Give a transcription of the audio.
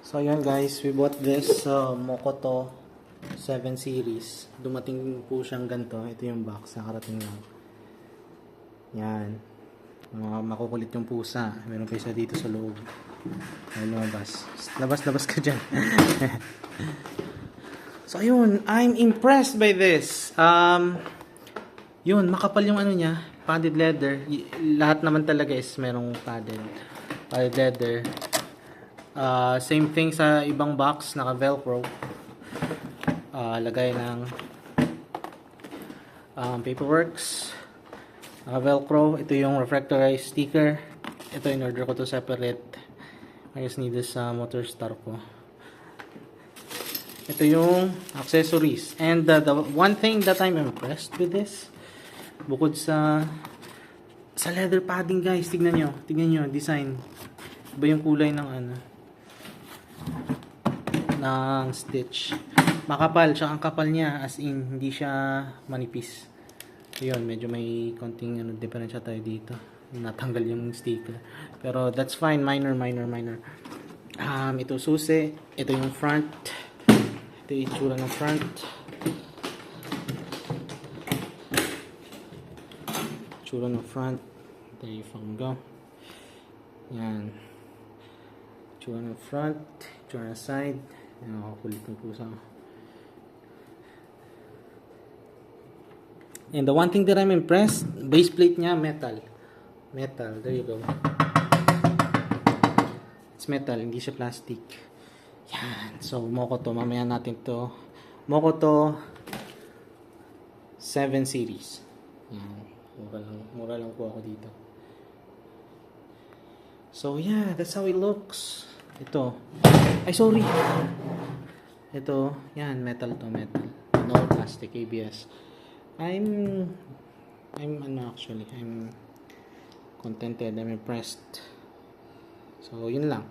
So yun guys, we bought this Mokoto 7 series. Dumating po siyang ganito. Ito yung box, nakarating lang. Yan. Mga makukulit yung pusa. Meron pa isa dito sa loob. Ay, lumabas. Labas ka dyan. So ayun, I'm impressed by this. Yun, makapal yung ano niya, padded leather. Lahat naman talaga is merong padded leather. Same thing sa ibang box, naka velcro. Lagay ng paperworks, naka velcro. Ito yung refractorized sticker. Ito in order ko to separate. I just need this motor star ko. Ito yung accessories. And the one thing that I'm impressed with this, bukod sa leather padding guys, tignan nyo, design. Iba yung kulay ng ng stitch. Makapal, siya ang kapal niya, as in, hindi siya manipis. Yun, medyo may konting diferensya tayo dito. Natanggal yung sticker. Pero that's fine, minor. Ito susi, ito yung front. Ito yung itsura ng front. Itsura ng front. There you go. Yan. Itsura ng front. Itsura ng side. Yan, kulit ng pusa. And the one thing that I'm impressed, base plate niya, metal. There you go. It's metal, hindi siya plastic. Yan. So, Mokoto. Mamaya natin to. Mokoto 7 series. Yan. Mura lang po ako dito. So, yeah. That's how it looks. Ito. Ay, sorry. Ito. Yan. Metal to. Metal. No plastic. ABS. I'm contented. I'm impressed. So, yun lang.